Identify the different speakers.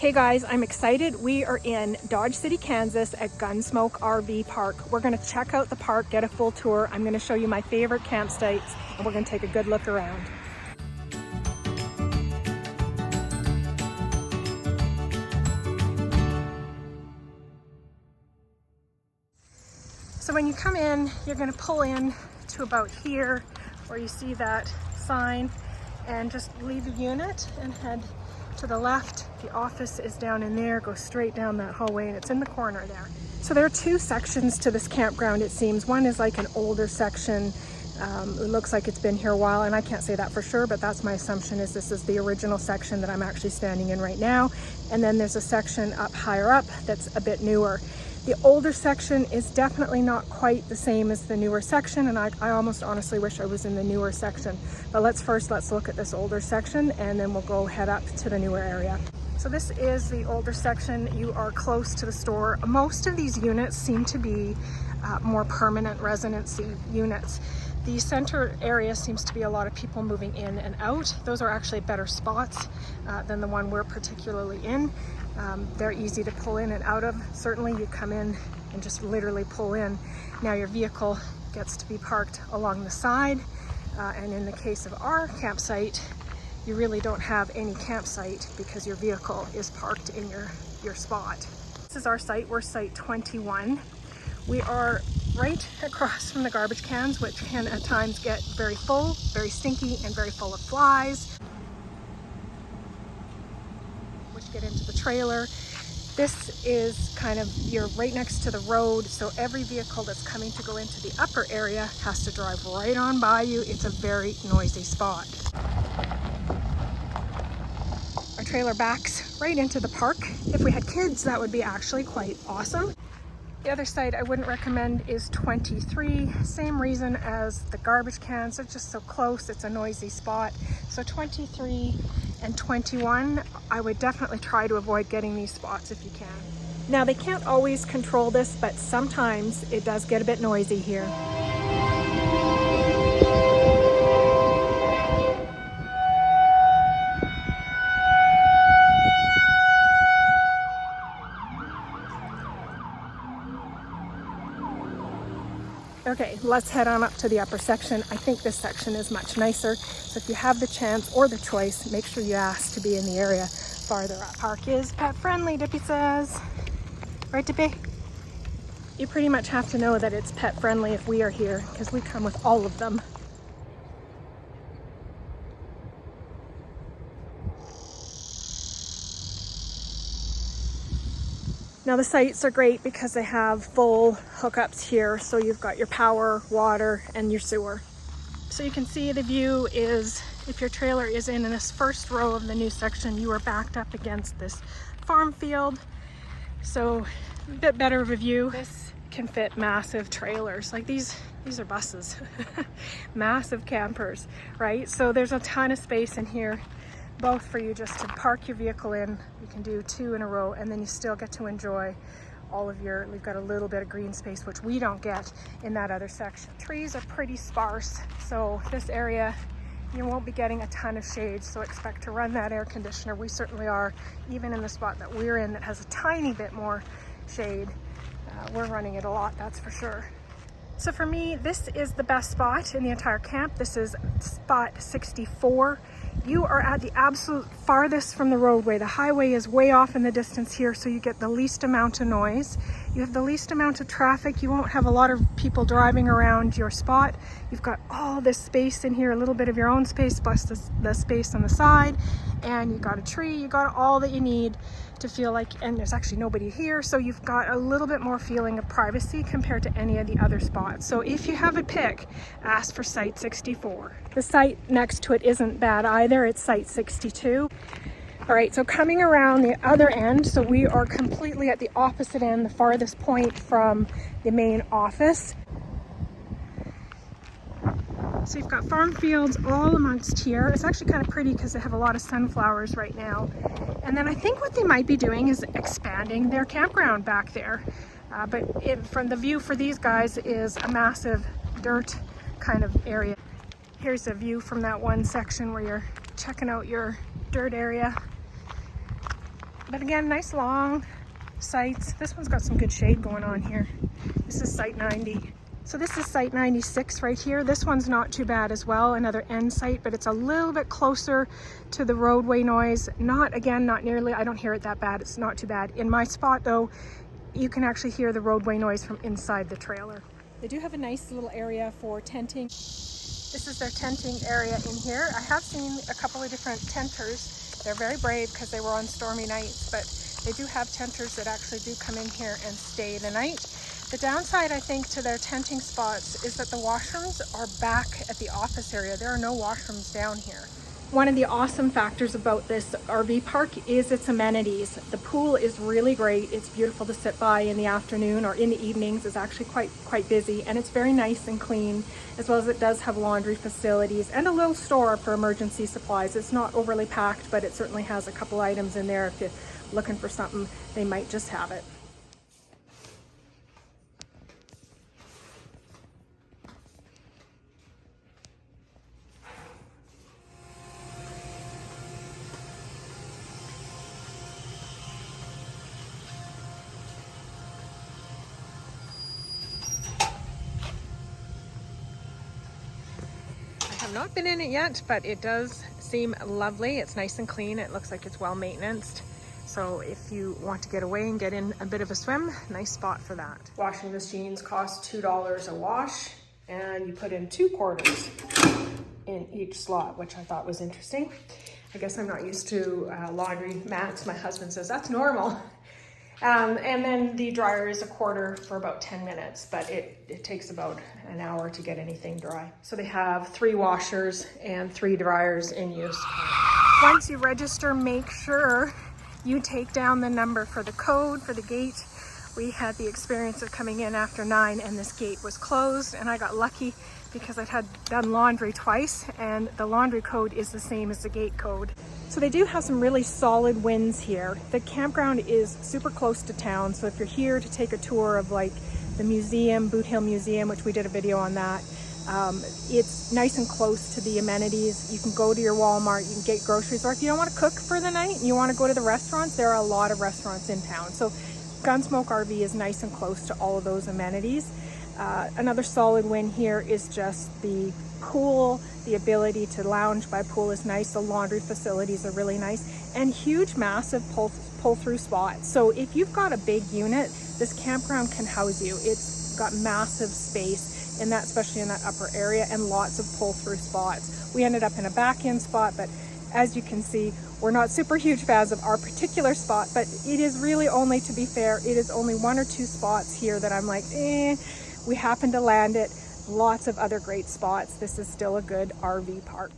Speaker 1: Hey guys, I'm excited. We are in Dodge City, Kansas at Gunsmoke RV Park. We're going to check out the park, get a full tour. I'm going to show you my favorite campsites and we're going to take a good look around. So when you come in, you're going to pull in to about here where you see that sign and just leave your unit and head to the left. The office is down in there. Go straight down that hallway and it's in the corner there. So there are two sections to this campground, it seems. One is like an older section. It looks like it's been here a while, and I can't say that for sure, but that's my assumption, is this is the original section that I'm actually standing in right now. And then there's a section up higher up that's a bit newer. The older section is definitely not quite the same as the newer section, and I almost honestly wish I was in the newer section. But let's look at this older section and then we'll go head up to the newer area. So this is the older section. You are close to the store. Most of these units seem to be more permanent residency units. The center area seems to be a lot of people moving in and out. Those are actually better spots than the one we're particularly in. They're easy to pull in and out of. Certainly you come in and just literally pull in. Now your vehicle gets to be parked along the side. And in the case of our campsite, you really don't have any campsite because your vehicle is parked in your spot. This is our site. We're site 21. We are right across from the garbage cans, which can at times get very full, very stinky, and very full of flies, which get into the trailer. This is kind of, you're right next to the road, so every vehicle that's coming to go into the upper area has to drive right on by you. It's a very noisy spot. Our trailer backs right into the park. If we had kids, that would be actually quite awesome. The other site I wouldn't recommend is 23. Same reason as the garbage cans. They're just so close. It's a noisy spot. So 23 and 21, I would definitely try to avoid getting these spots if you can. Now they can't always control this, but sometimes it does get a bit noisy here. Okay, let's head on up to the upper section. I think this section is much nicer. So if you have the chance or the choice, make sure you ask to be in the area farther up. Park is pet friendly, Dippy says. Right, Dippy? You pretty much have to know that it's pet friendly if we are here, because we come with all of them. Now the sites are great because they have full hookups here. So you've got your power, water, and your sewer. So you can see the view is, if your trailer is in this first row of the new section, you are backed up against this farm field. So a bit better of a view. This can fit massive trailers. Like these are buses, massive campers, right? So there's a ton of space in here, both for you just to park your vehicle in. You can do two in a row, and then you still get to enjoy all of we've got a little bit of green space, which we don't get in that other section. Trees are pretty sparse, so this area, you won't be getting a ton of shade, so expect to run that air conditioner. We certainly are, even in the spot that we're in that has a tiny bit more shade. We're running it a lot, that's for sure. So for me, this is the best spot in the entire camp. This is spot 64. You are at the absolute farthest from the roadway. The highway is way off in the distance here, so you get the least amount of noise. You have the least amount of traffic. You won't have a lot of people driving around your spot. You've got all this space in here, a little bit of your own space, plus the space on the side. And you got a tree, you got all that you need to feel like, and there's actually nobody here, so you've got a little bit more feeling of privacy compared to any of the other spots. So if you have a pick, ask for site 64. The site next to it isn't bad either. It's site 62. All right, so coming around the other end, so we are completely at the opposite end, the farthest point from the main office. So you've got farm fields all amongst here. It's actually kind of pretty because they have a lot of sunflowers right now. And then I think what they might be doing is expanding their campground back there. From the view for these guys is a massive dirt kind of area. Here's a view from that one section where you're checking out your dirt area. But again, nice long sites. This one's got some good shade going on here. This is site 90. So this is site 96 right here. This one's not too bad as well, another end site, but it's a little bit closer to the roadway noise. Not nearly, I don't hear it that bad. It's not too bad. In my spot though, you can actually hear the roadway noise from inside the trailer. They do have a nice little area for tenting. This is their tenting area in here. I have seen a couple of different tenters. They're very brave because they were on stormy nights, but they do have tenters that actually do come in here and stay the night. The downside, I think, to their tenting spots is that the washrooms are back at the office area. There are no washrooms down here. One of the awesome factors about this RV park is its amenities. The pool is really great. It's beautiful to sit by in the afternoon or in the evenings. It's actually quite busy, and it's very nice and clean, as well as it does have laundry facilities and a little store for emergency supplies. It's not overly packed, but it certainly has a couple items in there. If you're looking for something, they might just have it. I've not been in it yet, but it does seem lovely. It's nice and clean. It looks like it's well maintained. So if you want to get away and get in a bit of a swim, nice spot for that. Washing machines cost $2 a wash, and you put in 2 quarters in each slot, which I thought was interesting. I guess I'm not used to laundry mats. My husband says that's normal. And then the dryer is a quarter for about 10 minutes, but it takes about an hour to get anything dry. So they have 3 washers and 3 dryers in use. Once you register, make sure you take down the number for the code for the gate. We had the experience of coming in after 9 and this gate was closed, and I got lucky because I'd had done laundry twice and the laundry code is the same as the gate code. So they do have some really solid winds here. The campground is super close to town, so if you're here to take a tour of like the museum, Boot Hill Museum, which we did a video on that, it's nice and close to the amenities. You can go to your Walmart, you can get groceries, or if you don't want to cook for the night and you want to go to the restaurants, there are a lot of restaurants in town. So Gunsmoke RV is nice and close to all of those amenities. Another solid win here is just the pool. The ability to lounge by pool is nice. The laundry facilities are really nice, and huge, massive pull-through spots. So if you've got a big unit, this campground can house you. It's got massive space in that, especially in that upper area, and lots of pull-through spots. We ended up in a back-end spot, but as you can see, we're not super huge fans of our particular spot, but it is really only, to be fair, it is only 1 or 2 spots here that I'm like, we happen to land it. Lots of other great spots. This is still a good RV park.